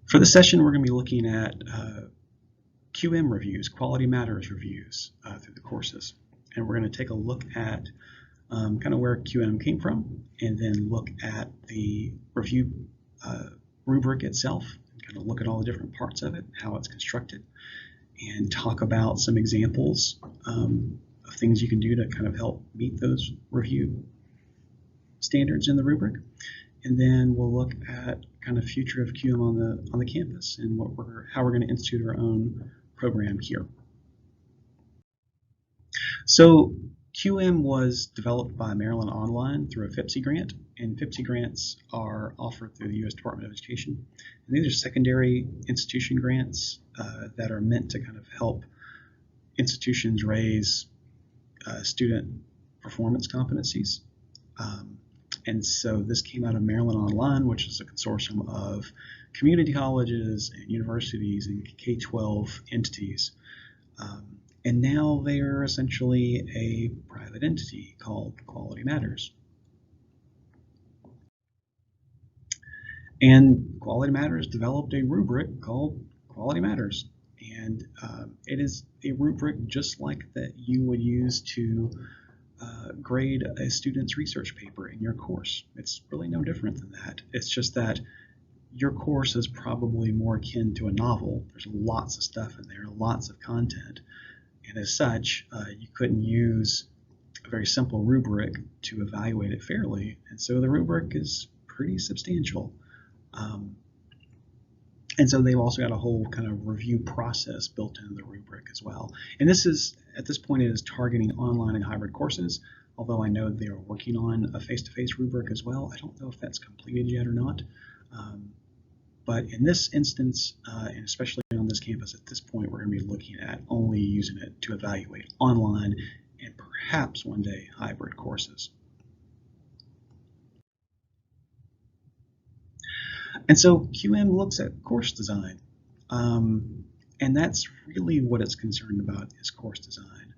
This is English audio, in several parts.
For the session, we're going to be looking at QM reviews, quality matters reviews through the courses. And we're going to take a look at kind of where QM came from, and then look at the review rubric itself, and kind of look at all the different parts of it, how it's constructed, and talk about some examples of things you can do to kind of help meet those review standards in the rubric. And then we'll look at kind of future of QM on the campus and how we're going to institute our own program here. So QM was developed by Maryland Online through a FIPSI grant, and FIPSI grants are offered through the U.S. Department of Education. And these are secondary institution grants that are meant to kind of help institutions raise student performance competencies. And so this came out of Maryland Online, which is a consortium of community colleges and universities and K-12 entities. And now they are essentially a private entity called Quality Matters. And Quality Matters developed a rubric called Quality Matters. And it is a rubric just like that you would use to grade a student's research paper in your course. It's really no different than that. It's just that your course is probably more akin to a novel. There's lots of stuff in there, lots of content. And as such, you couldn't use a very simple rubric to evaluate it fairly. And so the rubric is pretty substantial. And so they've also got a whole kind of review process built into the rubric as well. And this is, at this point, it is targeting online and hybrid courses, although I know they are working on a face-to-face rubric as well. I don't know if that's completed yet or not. But in this instance, and especially on this campus at this point, we're going to be looking at only using it to evaluate online and perhaps one day hybrid courses. And so QM looks at course design, and that's really what it's concerned about, is course design.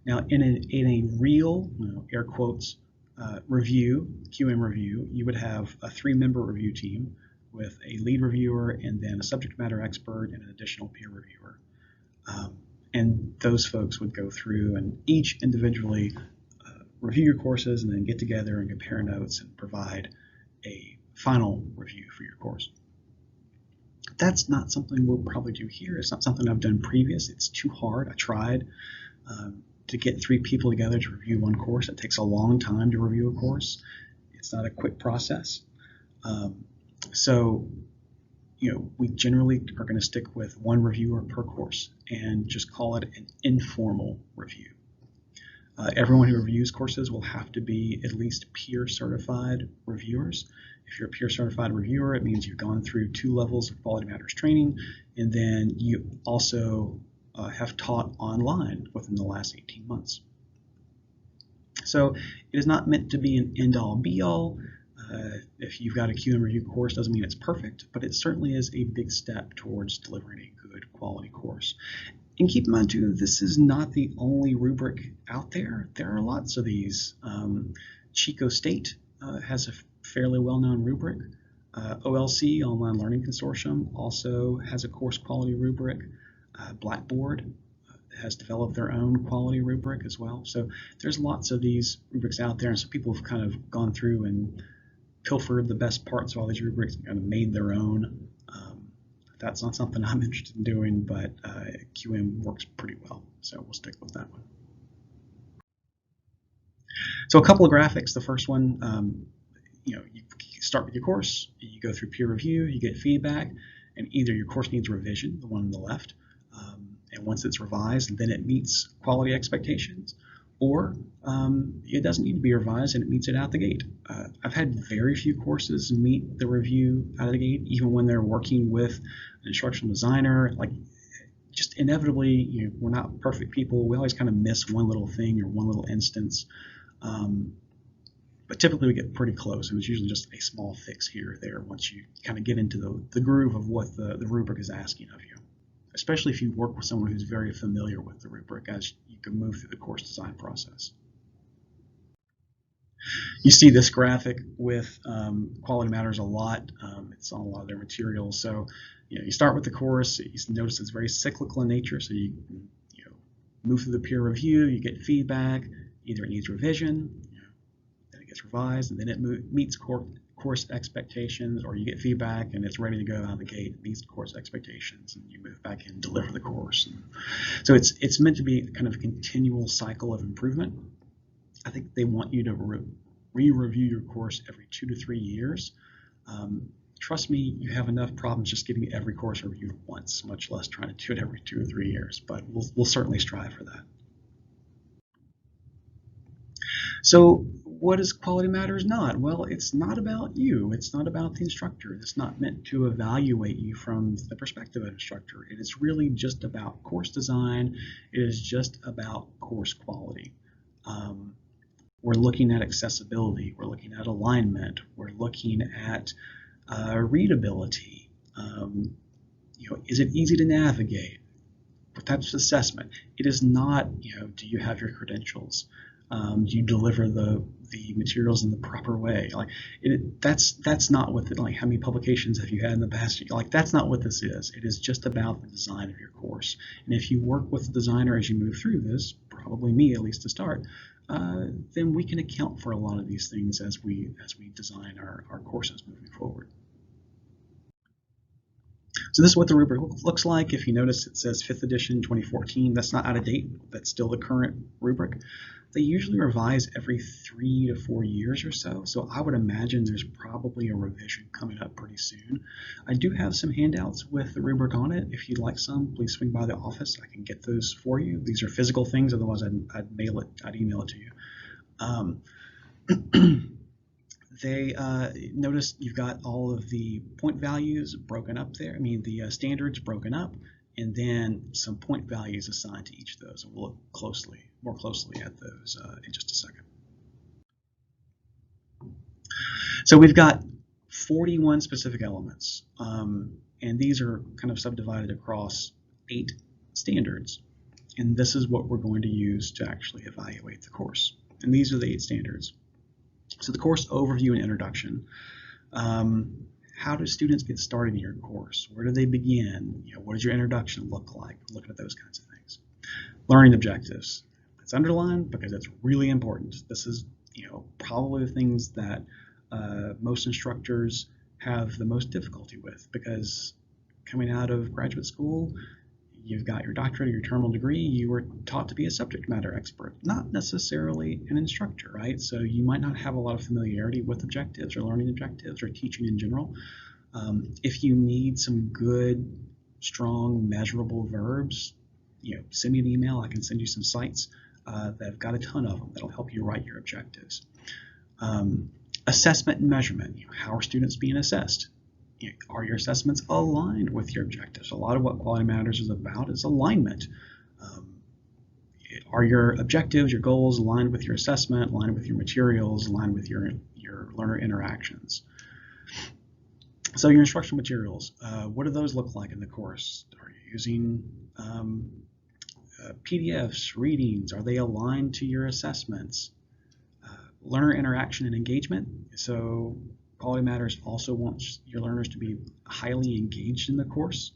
Now, in a real, air quotes, review, QM review, you would have a 3-member review team with a lead reviewer and then a subject matter expert and an additional peer reviewer. And those folks would go through and each individually review your courses and then get together and compare notes and provide a final review for your course. That's not something we'll probably do here. It's not something I've done previous. It's too hard. I tried to get 3 people together to review one course. It takes a long time to review a course. It's not a quick process. So, we generally are going to stick with 1 reviewer per course and just call it an informal review. Everyone who reviews courses will have to be at least peer certified reviewers. If you're a peer certified reviewer, it means you've gone through 2 levels of Quality Matters training, and then you also have taught online within the last 18 months. So it is not meant to be an end-all be-all. If you've got a QM review course, doesn't mean it's perfect, but it certainly is a big step towards delivering a good quality course. And keep in mind too, this is not the only rubric out there. There are lots of these. Chico State has a fairly well-known rubric. OLC, Online Learning Consortium, also has a course quality rubric. Blackboard has developed their own quality rubric as well. So there's lots of these rubrics out there, and so people have kind of gone through and pilfered the best parts of all these rubrics and kind of made their own. That's not something I'm interested in doing, but QM works pretty well, so we'll stick with that one. So a couple of graphics. The first one, you start with your course, you go through peer review, you get feedback, and either your course needs revision, the one on the left, and once it's revised, then it meets quality expectations, or it doesn't need to be revised and it meets it out the gate. I've had very few courses meet the review out of the gate, even when they're working with an instructional designer. Like, just inevitably, we're not perfect people. We always kind of miss one little thing or one little instance. But typically we get pretty close, and it's usually just a small fix here or there once you kind of get into the groove of what the rubric is asking of you, especially if you work with someone who's very familiar with the rubric as you can move through the course design process. You see this graphic with Quality Matters a lot. It's on a lot of their materials. So, you start with the course. You notice it's very cyclical in nature. So you know, move through the peer review. You get feedback. Either it needs revision, then it gets revised, and then it meets course expectations, or you get feedback and it's ready to go out of the gate. It meets course expectations, and you move back in and deliver the course. And so it's meant to be kind of a continual cycle of improvement. I think they want you to re-review your course every 2 to 3 years. Trust me, you have enough problems just getting every course reviewed once, much less trying to do it every 2 or 3 years, but we'll certainly strive for that. So what is Quality Matters not? Well, it's not about you. It's not about the instructor. It's not meant to evaluate you from the perspective of an instructor. It is really just about course design. It is just about course quality. We're looking at accessibility. We're looking at alignment. We're looking at readability. Is it easy to navigate? What types of assessment? It is not, do you have your credentials? Do you deliver the materials in the proper way? That's not what how many publications have you had in the past? That's not what this is. It is just about the design of your course. And if you work with the designer as you move through this, probably me at least to start, then we can account for a lot of these things as we design our courses moving forward. So this is what the rubric looks like. If you notice, it says 5th edition 2014. That's not out of date. That's still the current rubric. They usually revise every 3 to 4 years or so. So I would imagine there's probably a revision coming up pretty soon. I do have some handouts with the rubric on it. If you'd like some, please swing by the office. I can get those for you. These are physical things. Otherwise, I'd email it to you. They notice you've got all of the point values broken up there. The standards broken up, and then some point values assigned to each of those. And we'll look more closely at those in just a second. So we've got 41 specific elements, and these are kind of subdivided across 8 standards. And this is what we're going to use to actually evaluate the course. And these are the 8 standards. So the course overview and introduction. How do students get started in your course? Where do they begin? What does your introduction look like? Looking at those kinds of things. Learning objectives. It's underlined because it's really important. This is probably the things that most instructors have the most difficulty with, because coming out of graduate school, you've got your doctorate or your terminal degree, you were taught to be a subject matter expert, not necessarily an instructor, right? So you might not have a lot of familiarity with objectives or learning objectives or teaching in general. If you need some good, strong, measurable verbs, send me an email. I can send you some sites that have got a ton of them that'll help you write your objectives. Assessment and measurement. How are students being assessed? Are your assessments aligned with your objectives? A lot of what Quality Matters is about is alignment. Are your objectives, your goals aligned with your assessment, aligned with your materials, aligned with your learner interactions? So your instructional materials, what do those look like in the course? Are you using PDFs, readings? Are they aligned to your assessments? Learner interaction and engagement. So Quality Matters also wants your learners to be highly engaged in the course.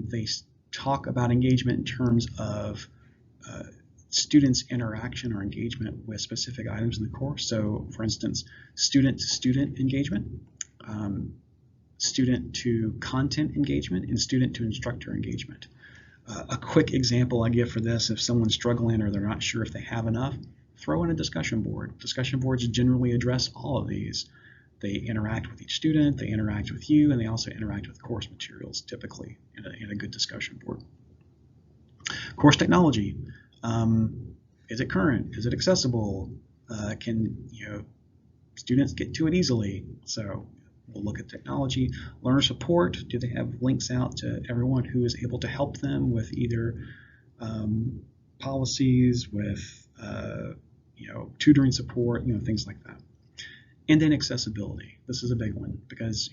They talk about engagement in terms of students' interaction or engagement with specific items in the course. So, for instance, student-to-student engagement, student-to-content engagement, and student-to-instructor engagement. A quick example I give for this, if someone's struggling or they're not sure if they have enough, throw in a discussion board. Discussion boards generally address all of these. They interact with each student, they interact with you, and they also interact with course materials, typically, in a good discussion board. Course technology. Is it current? Is it accessible? Can students get to it easily? So we'll look at technology. Learner support. Do they have links out to everyone who is able to help them with either policies, with tutoring support, things like that. And then accessibility. This is a big one, because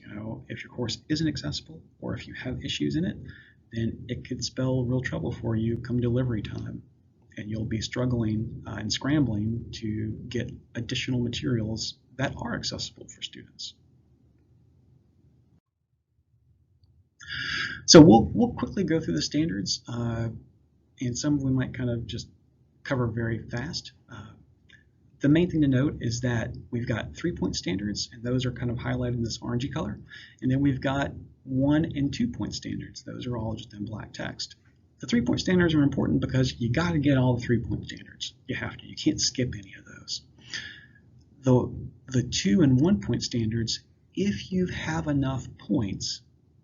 if your course isn't accessible, or if you have issues in it, then it could spell real trouble for you come delivery time. and you'll be struggling and scrambling to get additional materials that are accessible for students. So we'll quickly go through the standards, and some we might kind of just cover very fast. The main thing to note is that we've got 3-point standards, and those are kind of highlighted in this orangey color. And then we've got 1- and 2-point standards. Those are all just in black text. The 3-point standards are important because you got to get all the 3-point standards. You have to. You can't skip any of those. The 2- and 1-point standards, if you have enough points,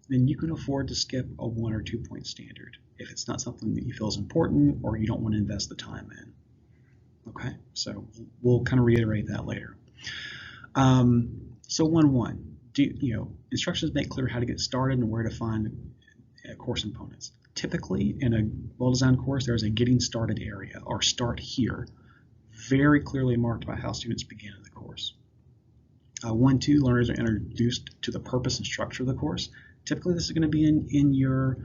then you can afford to skip a 1- or 2-point standard if it's not something that you feel is important or you don't want to invest the time in. Okay, so we'll kind of reiterate that later. So 1.1, instructions make clear how to get started and where to find course components. Typically, in a well-designed course, there's a getting started area, or start here, very clearly marked by how students begin in the course. 1.2, learners are introduced to the purpose and structure of the course. Typically, this is going to be in your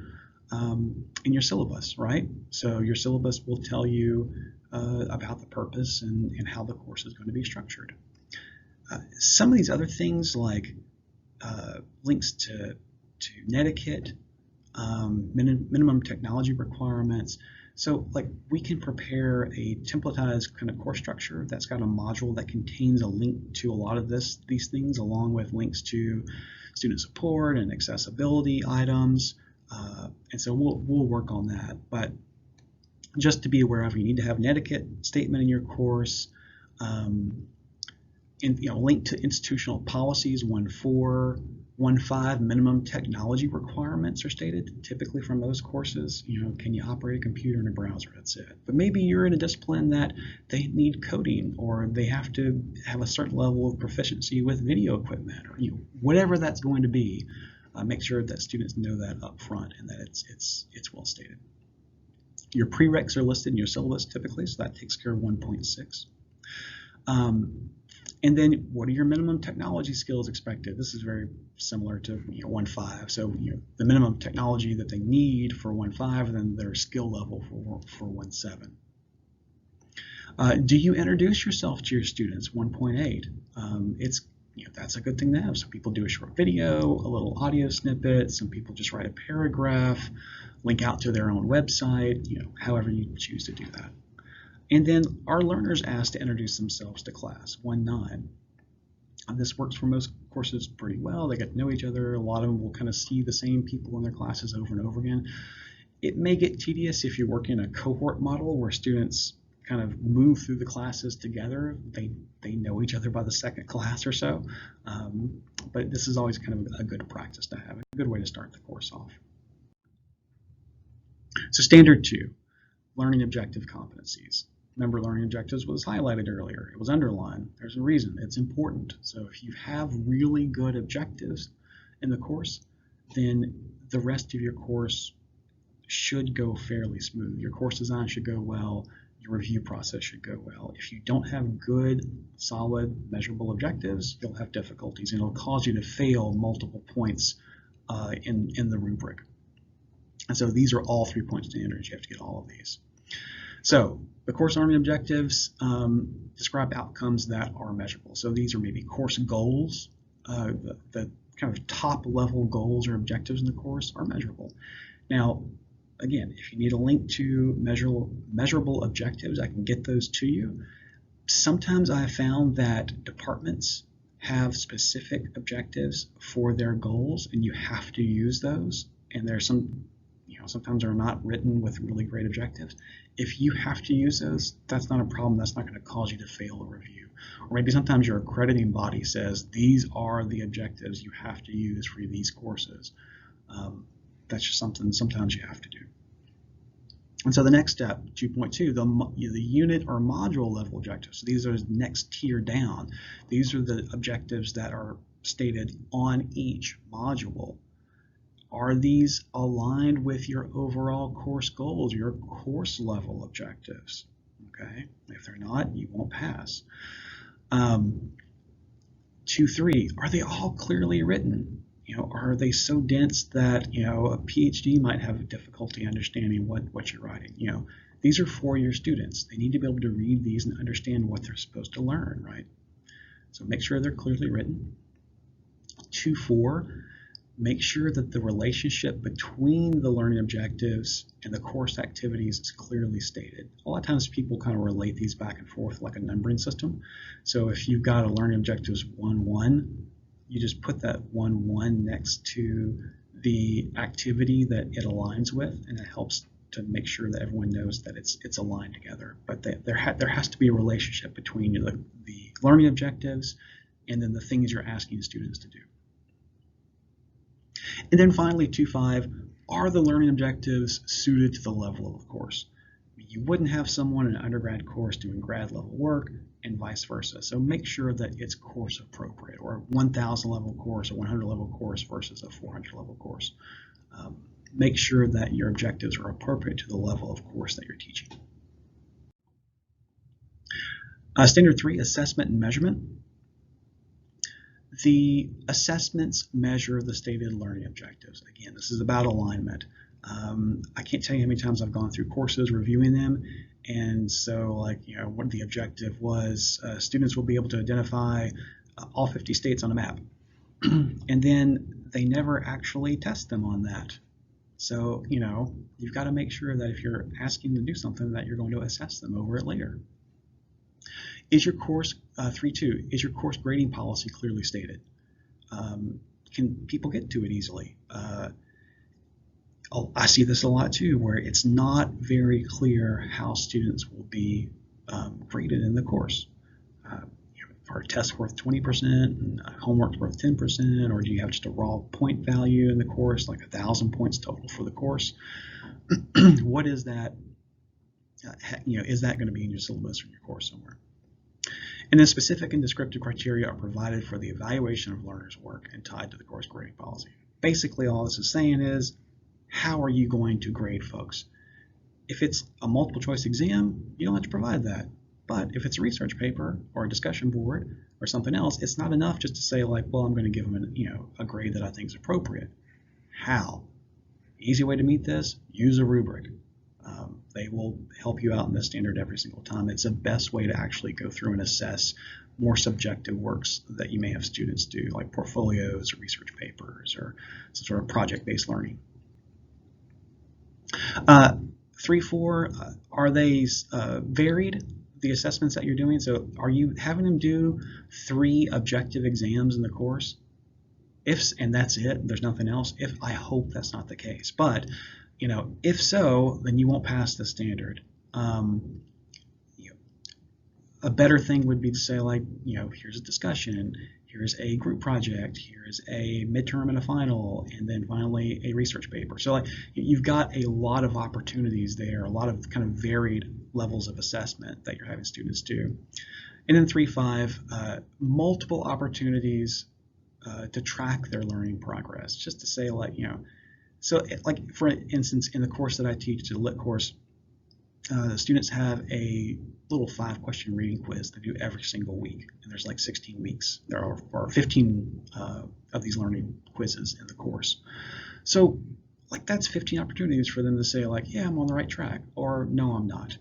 syllabus, right? So your syllabus will tell you about the purpose and how the course is going to be structured. Some of these other things like links to Netiquette, minimum technology requirements. So like we can prepare a templatized kind of course structure that's got a module that contains a link to a lot of these things, along with links to student support and accessibility items. And so we'll work on that. But just to be aware of, you need to have an etiquette statement in your course, and link to institutional policies. 1.4, 1.5, minimum technology requirements are stated typically from most courses. Can you operate a computer and a browser? That's it. But maybe you're in a discipline that they need coding, or they have to have a certain level of proficiency with video equipment, or whatever that's going to be. Make sure that students know that up front and that it's well stated. Your prereqs are listed in your syllabus typically, so that takes care of 1.6. And then what are your minimum technology skills expected? This is very similar to 1.5. So the minimum technology that they need for 1.5, and then their skill level for 1.7. Do you introduce yourself to your students? 1.8. That's a good thing to have. Some people do a short video, a little audio snippet. Some people just write a paragraph, link out to their own website, however you choose to do that. And then are learners asked to introduce themselves to class? 1.9. This works for most courses pretty well. They get to know each other. A lot of them will kind of see the same people in their classes over and over again. It may get tedious if you're working a cohort model where students kind of move through the classes together. They know each other by the second class or so. But this is always kind of a good practice to have, a good way to start the course off. So standard 2, learning objective competencies. Remember, learning objectives was highlighted earlier. It was underlined. There's a reason. It's important. So if you have really good objectives in the course, then the rest of your course should go fairly smooth. Your course design should go well. Your review process should go well. If you don't have good, solid, measurable objectives, you'll have difficulties, and it'll cause you to fail multiple points in the rubric. And so these are all 3-point standards. You have to get all of these. So the course learning objectives describe outcomes that are measurable. So these are maybe course goals. The kind of top level goals or objectives in the course are measurable. Now, again, if you need a link to measurable objectives, I can get those to you. Sometimes I have found that departments have specific objectives for their goals, and you have to use those. And there's some, sometimes they're not written with really great objectives. If you have to use those, that's not a problem. That's not going to cause you to fail a review. Or maybe sometimes your accrediting body says these are the objectives you have to use for these courses. That's just something sometimes you have to do. And so the next step, 2.2, the unit or module level objectives. So these are the next tier down. These are the objectives that are stated on each module. Are these aligned with your overall course goals, your course level objectives? Okay, if they're not, you won't pass. 2.3, are they all clearly written? Are they so dense that a PhD might have difficulty understanding what you're writing? These are for your students. They need to be able to read these and understand what they're supposed to learn, right? So make sure they're clearly written. 2.4, make sure that the relationship between the learning objectives and the course activities is clearly stated. A lot of times people kind of relate these back and forth like a numbering system. So if you've got a learning objectives 1.1, you just put that 1.1 next to the activity that it aligns with, and it helps to make sure that everyone knows that it's aligned together. But there has to be a relationship between the learning objectives and then the things you're asking students to do. And then finally, 2.5, are the learning objectives suited to the level of the course? You wouldn't have someone in an undergrad course doing grad level work and vice versa. So make sure that it's course appropriate, or a 1,000 level course, or 100 level course versus a 400 level course. Make sure that your objectives are appropriate to the level of course that you're teaching. Standard 3, assessment and measurement. The assessments measure the stated learning objectives. Again, this is about alignment. I can't tell you how many times I've gone through courses reviewing them, and so what the objective was, students will be able to identify all 50 states on a map, and then they never actually test them on that. So you've got to make sure that if you're asking them to do something, that you're going to assess them over it later. Is your course 3.2? Is your course grading policy clearly stated? Can people get to it easily? I see this a lot too, where it's not very clear how students will be graded in the course. Are tests worth 20% and homework's worth 10%, or do you have just a raw point value in the course, like 1,000 points total for the course? What is that? Is that going to be in your syllabus or in your course somewhere? And then specific and descriptive criteria are provided for the evaluation of learners' work and tied to the course grading policy. Basically, all this is saying is, how are you going to grade folks? If it's a multiple choice exam, you don't have to provide that. But if it's a research paper or a discussion board or something else, it's not enough just to say well, I'm going to give them a grade that I think is appropriate. How? Easy way to meet this: use a rubric. They will help you out in this standard every single time. It's the best way to actually go through and assess more subjective works that you may have students do, like portfolios or research papers or some sort of project-based learning. 3.4, are they varied, the assessments that you're doing? So are you having them do 3 objective exams in the course? And that's it, there's nothing else? I hope that's not the case. But if so, then you won't pass the standard. A better thing would be to say here's a discussion, here's a group project, here's a midterm and a final, and then finally a research paper. So you've got a lot of opportunities there, a lot of kind of varied levels of assessment that you're having students do. And then 3.5, multiple opportunities to track their learning progress, just to say so for instance, in the course that I teach, the lit course, students have a little 5-question reading quiz they do every single week, and there's 16 weeks. There are 15 of these learning quizzes in the course. So that's 15 opportunities for them to say yeah, I'm on the right track, or no, I'm not.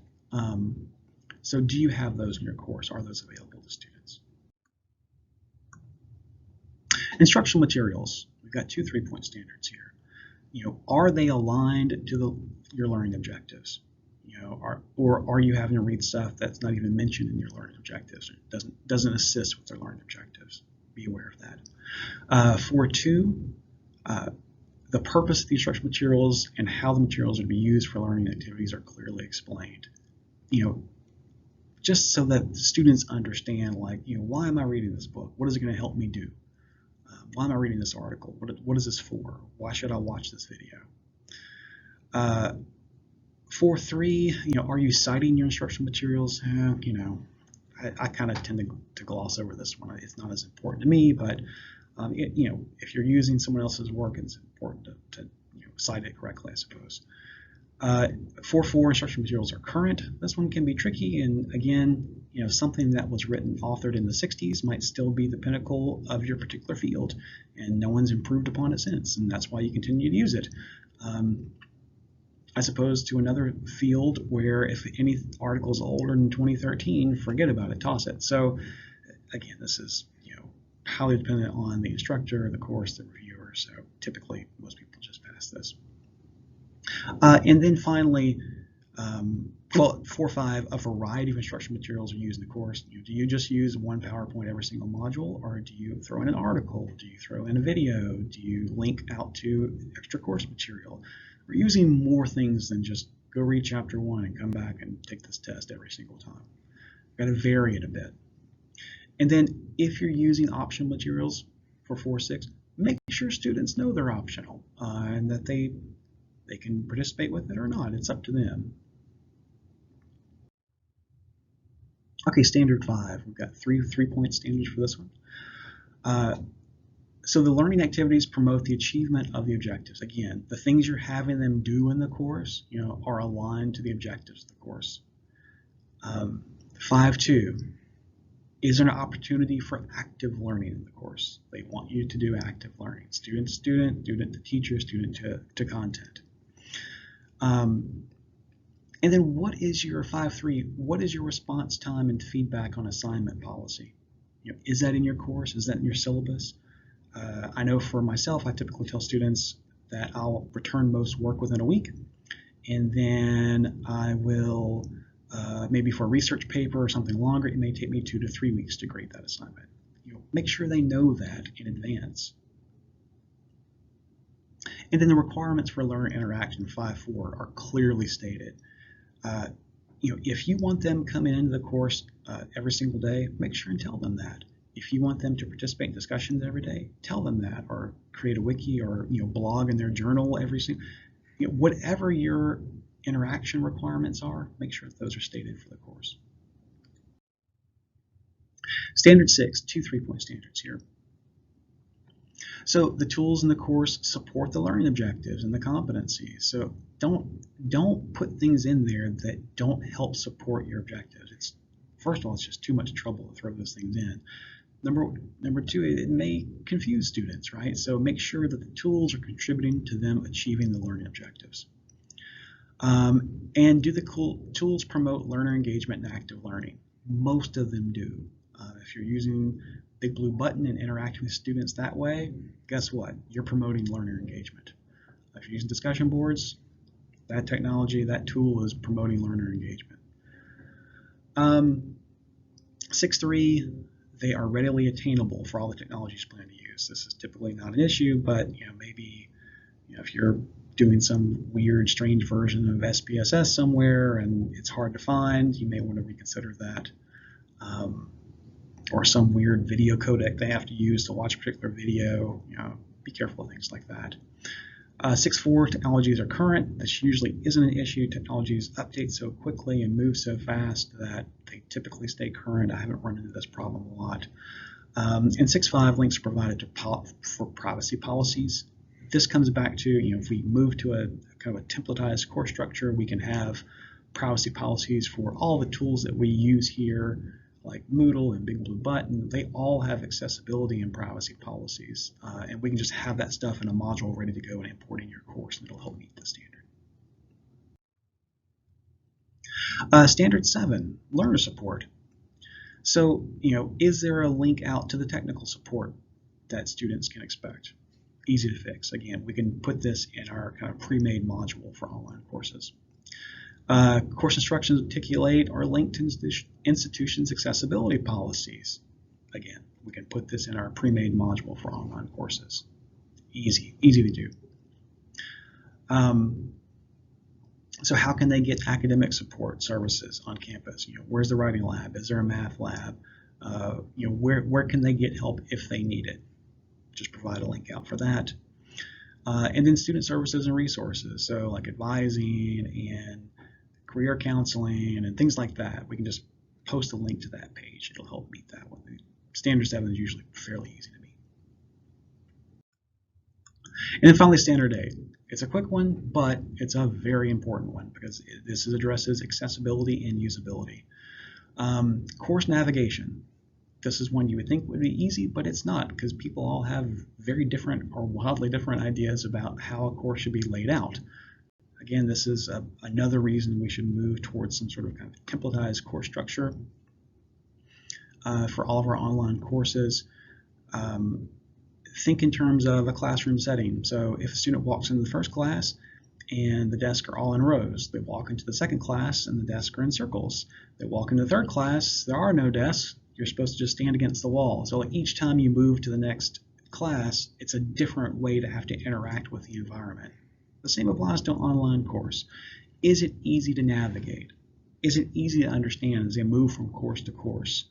So do you have those in your course? Are those available to students? Instructional materials. We've got 2 3-point standards here. Are they aligned to your learning objectives? Or are you having to read stuff that's not even mentioned in your learning objectives? It doesn't assist with their learning objectives. Be aware of that. 4.2, the purpose of the instructional materials and how the materials are to be used for learning activities are clearly explained. Just so that students understand, why am I reading this book? What is it going to help me do? Why am I reading this article? What is this for? Why should I watch this video? 4.3, are you citing your instructional materials? I kind of tend to gloss over this one. It's not as important to me, but if you're using someone else's work, it's important to cite it correctly, I suppose. 4.4, instructional materials are current. This one can be tricky, and again, something that was written, authored in the 60s might still be the pinnacle of your particular field, and no one's improved upon it since, and that's why you continue to use it. as opposed to another field where if any article is older than 2013, forget about it, toss it. So again, this is highly dependent on the instructor, the course, the reviewer. So typically, most people just pass this. And then finally, well, 4.5, a variety of instructional materials are used in the course. Do you just use one PowerPoint every single module, or do you throw in an article? Do you throw in a video? Do you link out to extra course material? We're using more things than just go read chapter 1 and come back and take this test every single time. We've got to vary it a bit. And then if you're using optional materials for 4.6, make sure students know they're optional and that they can participate with it or not. It's up to them. Okay, standard 5. We've got three-point standards for this one. So the learning activities promote the achievement of the objectives. Again, the things you're having them do in the course, are aligned to the objectives of the course. 5.2. Is there an opportunity for active learning in the course? They want you to do active learning. Student to student, student to teacher, student to content. And then what is your 5.3? What is your response time and feedback on assignment policy? Is that in your course? Is that in your syllabus? I know for myself, I typically tell students that I'll return most work within a week, and then I will, maybe for a research paper or something longer, it may take me 2 to 3 weeks to grade that assignment. Make sure they know that in advance. And then the requirements for learner interaction 5.4 are clearly stated. If you want them coming into the course every single day, make sure and tell them that. If you want them to participate in discussions every day, tell them that, or create a wiki or blog in their journal every single. Whatever your interaction requirements are, make sure that those are stated for the course. Standard 6, 2 3-point standards here. So the tools in the course support the learning objectives and the competencies. So don't put things in there that don't help support your objectives. First of all, it's just too much trouble to throw those things in. Number two, it may confuse students, right? So make sure that the tools are contributing to them achieving the learning objectives. And do the tools promote learner engagement and active learning? Most of them do. If you're using Big Blue Button and interacting with students that way, guess what? You're promoting learner engagement. If you're using discussion boards, that technology, that tool is promoting learner engagement. 6.3, they are readily attainable for all the technologies you plan to use. This is typically not an issue, but maybe if you're doing some weird, strange version of SPSS somewhere and it's hard to find, you may want to reconsider that. Or some weird video codec they have to use to watch a particular video. Be careful of things like that. 6.4, technologies are current. This usually isn't an issue. Technologies update so quickly and move so fast that they typically stay current. I haven't run into this problem a lot. And 6.5, links are provided for privacy policies. This comes back to, if we move to a kind of a templatized course structure, we can have privacy policies for all the tools that we use here, like Moodle and Big Blue Button. They all have accessibility and privacy policies, and we can just have that stuff in a module ready to go and import in your course, and it'll help meet the standard. Standard 7, learner support. So, is there a link out to the technical support that students can expect? Easy to fix. Again, we can put this in our kind of pre-made module for online courses. Course instructions articulate or link to institutions' accessibility policies. Again, we can put this in our pre-made module for online courses. Easy to do. So how can they get academic support services on campus? Where's the writing lab? Is there a math lab? Where can they get help if they need it? Just provide a link out for that. And then student services and resources, so like advising and career counseling and things like that. We can just post a link to that page. It'll help meet that one. Standard 7 is usually fairly easy to meet. And then finally, Standard 8. It's a quick one, but it's a very important one because this addresses accessibility and usability. Course navigation. This is one you would think would be easy, but it's not, because people all have very different or wildly different ideas about how a course should be laid out. Again, this is another reason we should move towards some sort of kind of templatized course structure for all of our online courses. Think in terms of a classroom setting. So if a student walks into the first class and the desks are all in rows, they walk into the second class and the desks are in circles. They walk into the third class, there are no desks. You're supposed to just stand against the wall. So like each time you move to the next class, it's a different way to have to interact with the environment. The same applies to an online course. Is it easy to navigate? Is it easy to understand as they move from course to course?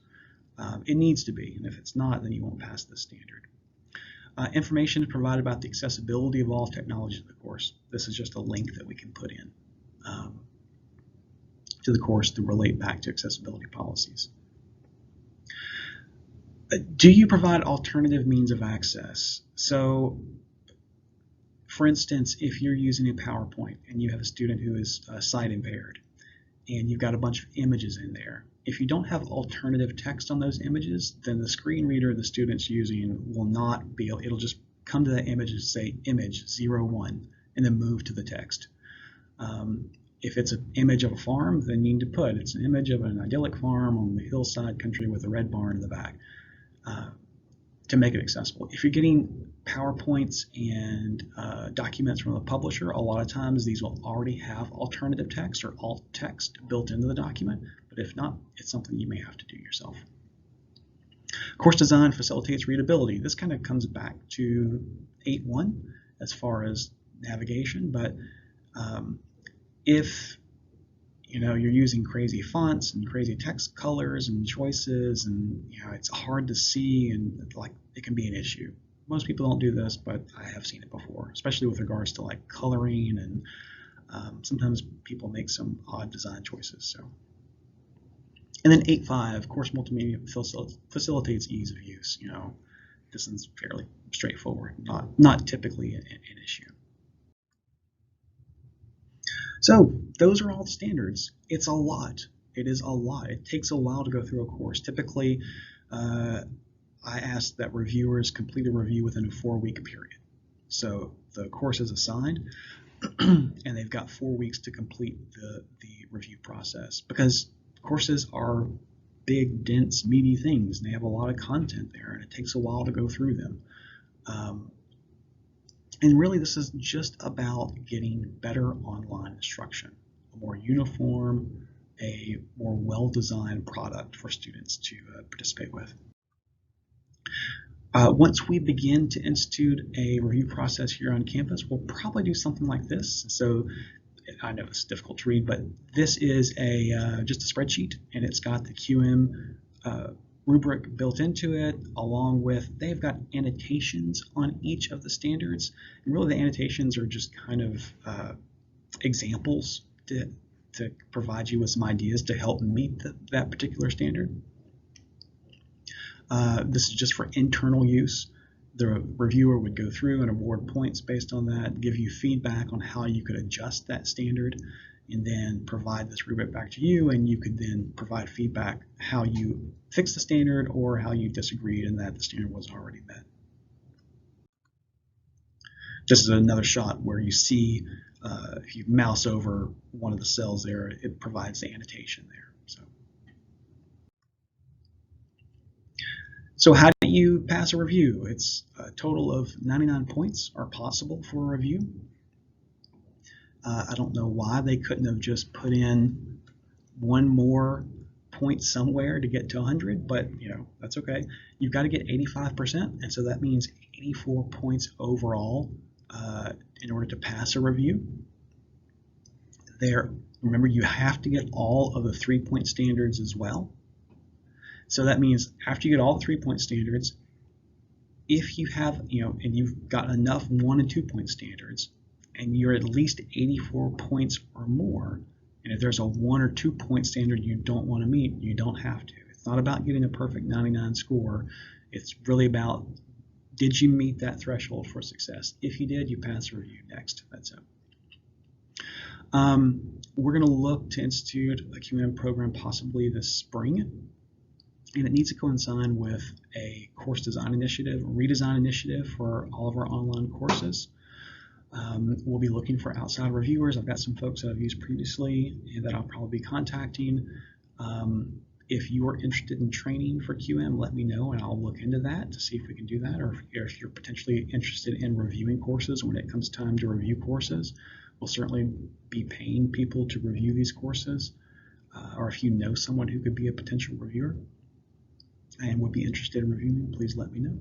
It needs to be, and if it's not, then you won't pass the standard. Information is provided about the accessibility of all technologies of the course. This is just a link that we can put in to the course to relate back to accessibility policies. Do you provide alternative means of access? So, for instance, if you're using a PowerPoint and you have a student who is sight impaired and you've got a bunch of images in there, if you don't have alternative text on those images, then the screen reader the student's using will not be able, it'll just come to that image and say image 01 and then move to the text. If it's an image of a farm, then you need to put it's an image of an idyllic farm on the hillside country with a red barn in the back to make it accessible. If you're getting PowerPoints and documents from the publisher, a lot of times these will already have alternative text or alt text built into the document, but if not, it's something you may have to do yourself. Course design facilitates readability. This kind of comes back to 8.1 as far as navigation, but if you're using crazy fonts and crazy text colors and choices, and it's hard to see, and like it can be an issue. Most people don't do this, but I have seen it before, especially with regards to like coloring, and sometimes people make some odd design choices. So, and then 8.5, course multimedia facilitates ease of use. This is fairly straightforward, not typically an issue. So those are all the standards. It's a lot. It is a lot. It takes a while to go through a course. Typically, I ask that reviewers complete a review within a 4-week period. So the course is assigned, and they've got 4 weeks to complete the review process, because courses are big, dense, meaty things, and they have a lot of content there, and it takes a while to go through them. And really, this is just about getting better online instruction, a more uniform, a more well-designed product for students to participate with. Once we begin to institute a review process here on campus, we'll probably do something like this. So I know it's difficult to read, but this is just a spreadsheet, and it's got the QM rubric built into it, along with they've got annotations on each of the standards, and really the annotations are just kind of examples to provide you with some ideas to help meet that particular standard. This is just for internal use. The reviewer would go through and award points based on that, give you feedback on how you could adjust that standard, and then provide this rubric back to you, and you could then provide feedback how you fixed the standard or how you disagreed and that the standard was already met. Just as another shot where you see, if you mouse over one of the cells there, it provides the annotation there. So how do you pass a review? It's a total of 99 points are possible for a review. I don't know why they couldn't have just put in one more point somewhere to get to 100, but that's okay. You've got to get 85%, and so that means 84 points overall in order to pass a review. Remember, you have to get all of the 3-point standards as well. So that means after you get all the 3-point standards, if you have, and you've got enough 1 and 2-point standards, and you're at least 84 points or more, and if there's a 1 or 2-point standard you don't want to meet, you don't have to. It's not about getting a perfect 99 score. It's really about, did you meet that threshold for success? If you did, you pass the review. Next. That's it. We're going to look to institute a QM program possibly this spring, and it needs to coincide with a course design initiative, redesign initiative for all of our online courses. We'll be looking for outside reviewers. I've got some folks that I've used previously that I'll probably be contacting. If you are interested in training for QM, let me know and I'll look into that to see if we can do that, or if you're potentially interested in reviewing courses when it comes time to review courses. We'll certainly be paying people to review these courses, or if you know someone who could be a potential reviewer and would be interested in reviewing, please let me know.